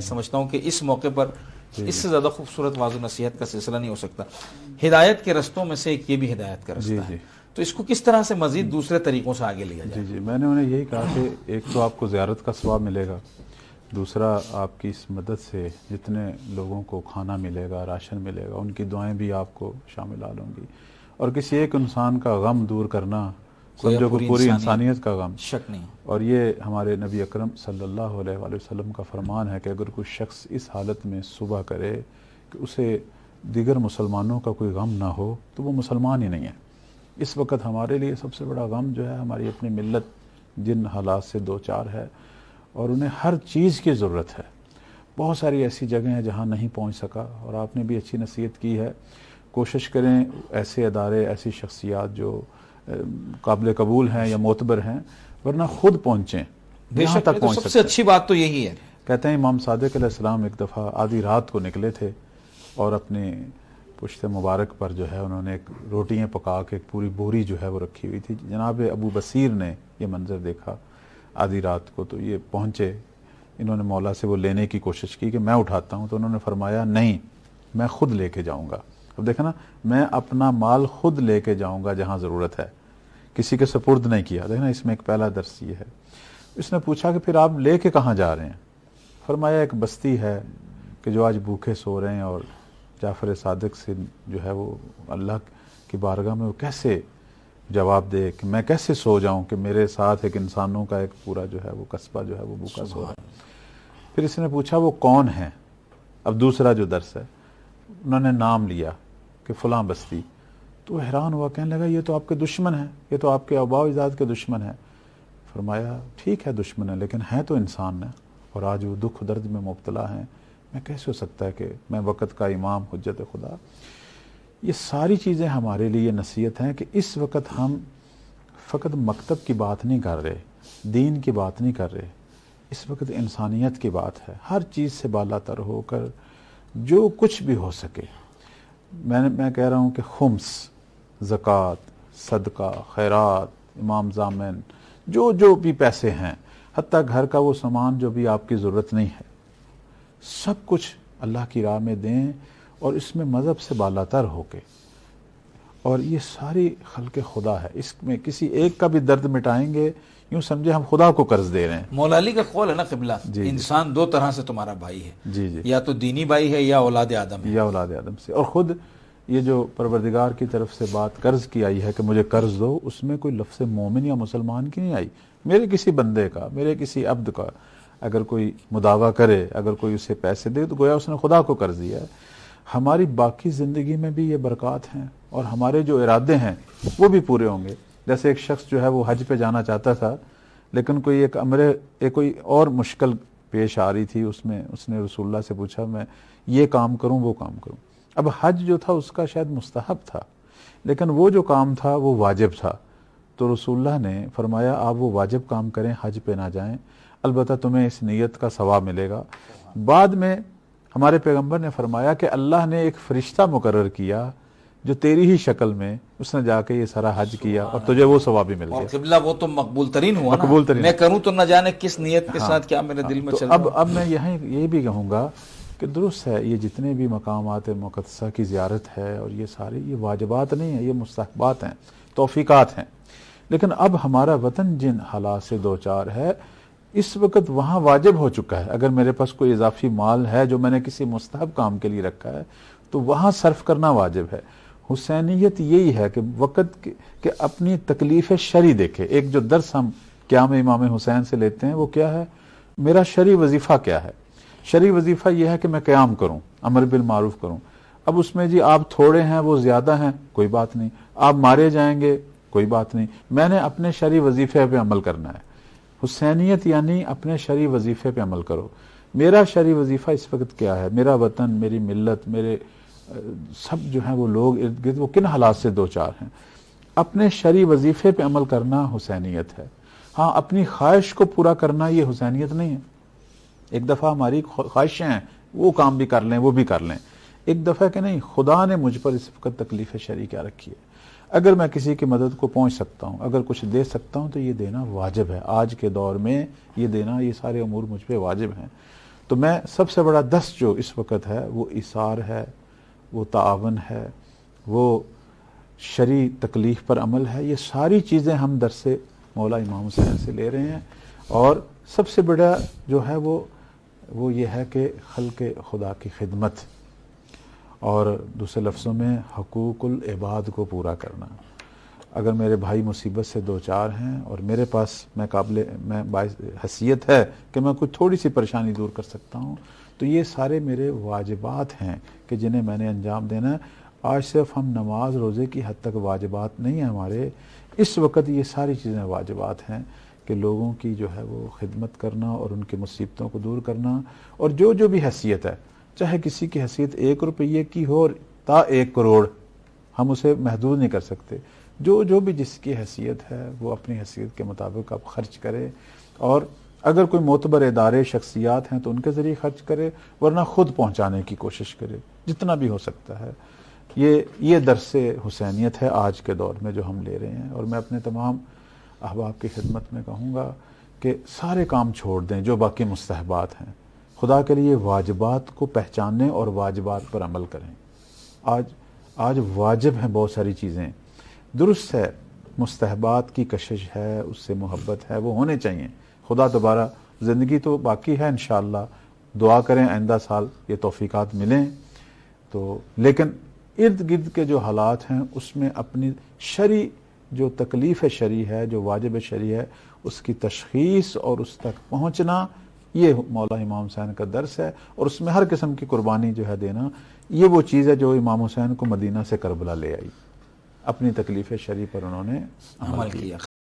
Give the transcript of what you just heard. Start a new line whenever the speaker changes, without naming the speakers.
سمجھتا ہوں کہ اس موقع پر اس سے زیادہ خوبصورت واضح نصیحت کا سلسلہ نہیں ہو سکتا. ہدایت کے رستوں میں سے ایک یہ بھی ہدایت کا رستہ ہے. تو اس کو کس طرح سے مزید دوسرے طریقوں سے آگے لیا جائے؟
جی میں نے انہیں یہی کہا کہ ایک تو آپ کو زیارت کا ثواب ملے گا، دوسرا آپ کی اس مدد سے جتنے لوگوں کو کھانا ملے گا، راشن ملے گا، ان کی دعائیں بھی آپ کو شامل آ لوں گی، اور کسی ایک انسان کا غم دور کرنا سمجھو کہ پوری انسانیت کا غم.
شک نہیں.
اور یہ ہمارے نبی اکرم صلی اللہ علیہ وآلہ وسلم کا فرمان ہے کہ اگر کوئی شخص اس حالت میں صبح کرے کہ اسے دیگر مسلمانوں کا کوئی غم نہ ہو تو وہ مسلمان ہی نہیں ہے. اس وقت ہمارے لیے سب سے بڑا غم جو ہے ہماری اپنی ملت جن حالات سے دو چار ہے اور انہیں ہر چیز کی ضرورت ہے. بہت ساری ایسی جگہیں ہیں جہاں نہیں پہنچ سکا، اور آپ نے بھی اچھی نصیحت کی ہے. کوشش کریں ایسے ادارے، ایسی شخصیات جو قابل قبول ہیں یا معتبر ہیں، ورنہ خود پہنچیں یہاں تک پہنچ
سب سے اچھی بات تو یہی ہے.
کہتے ہیں امام صادق علیہ السلام ایک دفعہ آدھی رات کو نکلے تھے اور اپنے پشت مبارک پر جو ہے انہوں نے ایک روٹیاں پکا کے ایک پوری بوری جو ہے وہ رکھی ہوئی تھی. جناب ابو بصیر نے یہ منظر دیکھا آدھی رات کو، تو یہ پہنچے، انہوں نے مولا سے وہ لینے کی کوشش کی کہ میں اٹھاتا ہوں، تو انہوں نے فرمایا نہیں، میں خود لے کے جاؤں گا. اب دیکھا نا، میں اپنا مال خود لے کے جاؤں گا جہاں ضرورت ہے، کسی کے سپرد نہیں کیا. دیکھنا اس میں ایک پہلا درس یہ ہے. اس نے پوچھا کہ پھر آپ لے کے کہاں جا رہے ہیں؟ فرمایا ایک بستی ہے کہ جو آج بھوکے سو رہے ہیں، اور جعفر صادق سے جو ہے وہ اللہ کی بارگاہ میں وہ کیسے جواب دے کہ میں کیسے سو جاؤں کہ میرے ساتھ ایک انسانوں کا ایک پورا جو ہے وہ قصبہ جو ہے وہ بھوکا سو رہا ہے. پھر اس نے پوچھا وہ کون ہیں؟ اب دوسرا جو درس ہے، انہوں نے نام لیا کہ فلاں بستی. تو حیران ہوا، کہنے لگا یہ تو آپ کے دشمن ہیں، یہ تو آپ کے آباء و اجداد کے دشمن ہیں. فرمایا ٹھیک ہے دشمن ہے، لیکن ہیں تو انسان ہیں، اور آج وہ دکھ درد میں مبتلا ہیں. میں کیسے ہو سکتا ہے کہ میں وقت کا امام حجت خدا. یہ ساری چیزیں ہمارے لیے نصیحت ہیں کہ اس وقت ہم فقط مکتب کی بات نہیں کر رہے، دین کی بات نہیں کر رہے، اس وقت انسانیت کی بات ہے. ہر چیز سے بالا تر ہو کر جو کچھ بھی ہو سکے، میں کہہ رہا ہوں کہ خمس، زکوٰۃ، صدقہ، خیرات، امام ضامن، جو بھی پیسے ہیں، حتیٰ گھر کا وہ سامان جو بھی آپ کی ضرورت نہیں ہے، سب کچھ اللہ کی راہ میں دیں، اور اس میں مذہب سے بالا تر ہو کے. اور یہ ساری خلق خدا ہے، اس میں کسی ایک کا بھی درد مٹائیں گے، یوں سمجھے ہم خدا کو قرض دے رہے ہیں.
مولا علی کا قول ہے نا قبلہ، انسان دو طرح سے تمہارا بھائی ہے، یا تو دینی بھائی ہے یا اولاد آدم ہے.
یا اولاد آدم سے. اور خود یہ جو پروردگار کی طرف سے بات قرض کی آئی ہے کہ مجھے قرض دو، اس میں کوئی لفظ مومن یا مسلمان کی نہیں آئی. میرے کسی بندے کا، میرے کسی عبد کا اگر کوئی مداوع کرے، اگر کوئی اسے پیسے دے، تو گویا اس نے خدا کو قرض دیا ہے. ہماری باقی زندگی میں بھی یہ برکات ہیں، اور ہمارے جو ارادے ہیں وہ بھی پورے ہوں گے. جیسے ایک شخص جو ہے وہ حج پہ جانا چاہتا تھا، لیکن کوئی اور مشکل پیش آ رہی تھی، اس نے رسول اللہ سے پوچھا میں یہ کام کروں وہ کام کروں. اب حج جو تھا اس کا شاید مستحب تھا، لیکن وہ جو کام تھا وہ واجب تھا. تو رسول اللہ نے فرمایا آپ وہ واجب کام کریں، حج پہ نہ جائیں، البتہ تمہیں اس نیت کا ثواب ملے گا. بعد میں ہمارے پیغمبر نے فرمایا کہ اللہ نے ایک فرشتہ مقرر کیا جو تیری ہی شکل میں اس نے جا کے یہ سارا حج کیا، اور تجھے وہ ثواب بھی مل گیا.
اور قبلہ وہ تو مقبول ترین ہوا نا،
مقبول ترین.
میں کروں تو نہ جانے کس نیت کے ساتھ کیا میرے دل میں چل رہا ہے.
اب میں یہ بھی کہوں گا کہ درست ہے، یہ جتنے بھی مقامات مقدسہ کی زیارت ہے اور یہ سارے یہ واجبات نہیں ہیں، یہ مستحبات ہیں، توفیقات ہیں. لیکن اب ہمارا وطن جن حالات سے دو چار ہے، اس وقت وہاں واجب ہو چکا ہے. اگر میرے پاس کوئی اضافی مال ہے جو میں نے کسی مستحب کام کے لیے رکھا ہے تو وہاں صرف کرنا واجب ہے. حسینیت یہی ہے کہ وقت کہ اپنی تکلیف شرعی دیکھے. ایک جو درس ہم قیام امام حسین سے لیتے ہیں وہ کیا ہے؟ میرا شرعی وظیفہ کیا ہے؟ شرعی وظیفہ یہ ہے کہ میں قیام کروں، امر بالمعروف کروں. اب اس میں جی آپ تھوڑے ہیں، وہ زیادہ ہیں، کوئی بات نہیں. آپ مارے جائیں گے، کوئی بات نہیں. میں نے اپنے شرعی وظیفے پہ عمل کرنا ہے. حسینیت یعنی اپنے شرعی وظیفے پہ عمل کرو. میرا شرعی وظیفہ اس وقت کیا ہے؟ میرا وطن، میری ملت، میرے سب جو ہیں وہ لوگ ارد گرد وہ کن حالات سے دو چار ہیں. اپنے شرعی وظیفے پہ عمل کرنا حسینیت ہے. ہاں، اپنی خواہش کو پورا کرنا یہ حسینیت نہیں ہے. ایک دفعہ ہماری خواہشیں ہیں، وہ کام بھی کر لیں، وہ بھی کر لیں. ایک دفعہ کہ نہیں، خدا نے مجھ پر اس وقت تکلیف شرعی کیا رکھی ہے. اگر میں کسی کی مدد کو پہنچ سکتا ہوں، اگر کچھ دے سکتا ہوں تو یہ دینا واجب ہے. آج کے دور میں یہ دینا، یہ سارے امور مجھ پہ واجب ہیں. تو میں سب سے بڑا دست جو اس وقت ہے وہ ایثار ہے، وہ تعاون ہے، وہ شرعی تکلیف پر عمل ہے. یہ ساری چیزیں ہم درس مولا امام حسین سے لے رہے ہیں. اور سب سے بڑا جو ہے وہ یہ ہے کہ خلق خدا کی خدمت، اور دوسرے لفظوں میں حقوق العباد کو پورا کرنا. اگر میرے بھائی مصیبت سے دو چار ہیں اور میرے پاس میں باعث حیثیت ہے کہ میں کوئی تھوڑی سی پریشانی دور کر سکتا ہوں، تو یہ سارے میرے واجبات ہیں کہ جنہیں میں نے انجام دینا ہے. آج صرف ہم نماز روزے کی حد تک واجبات نہیں ہیں ہمارے، اس وقت یہ ساری چیزیں واجبات ہیں کہ لوگوں کی جو ہے وہ خدمت کرنا اور ان کی مصیبتوں کو دور کرنا. اور جو بھی حیثیت ہے، چاہے کسی کی حیثیت 1 روپیے کی ہو تا 1 کروڑ، ہم اسے محدود نہیں کر سکتے. جو بھی جس کی حیثیت ہے وہ اپنی حیثیت کے مطابق اب خرچ کرے. اور اگر کوئی معتبر ادارے شخصیات ہیں تو ان کے ذریعے خرچ کرے، ورنہ خود پہنچانے کی کوشش کرے جتنا بھی ہو سکتا ہے. یہ درس حسینیت ہے آج کے دور میں جو ہم لے رہے ہیں. اور میں اپنے تمام احباب کی خدمت میں کہوں گا کہ سارے کام چھوڑ دیں جو باقی مستحبات ہیں، خدا کے لیے واجبات کو پہچانیں اور واجبات پر عمل کریں. آج واجب ہیں بہت ساری چیزیں، درست ہے، مستحبات کی کشش ہے، اس سے محبت ہے، وہ ہونے چاہیے. خدا دوبارہ زندگی تو باقی ہے انشاءاللہ، دعا کریں آئندہ سال یہ توفیقات ملیں تو. لیکن ارد گرد کے جو حالات ہیں اس میں اپنی شرعی جو تکلیف شرعی ہے، جو واجب شرعی ہے، اس کی تشخیص اور اس تک پہنچنا، یہ مولا امام حسین کا درس ہے. اور اس میں ہر قسم کی قربانی جو ہے دینا، یہ وہ چیز ہے جو امام حسین کو مدینہ سے کربلا لے آئی. اپنی تکلیف شرعی پر انہوں نے عمل کیا.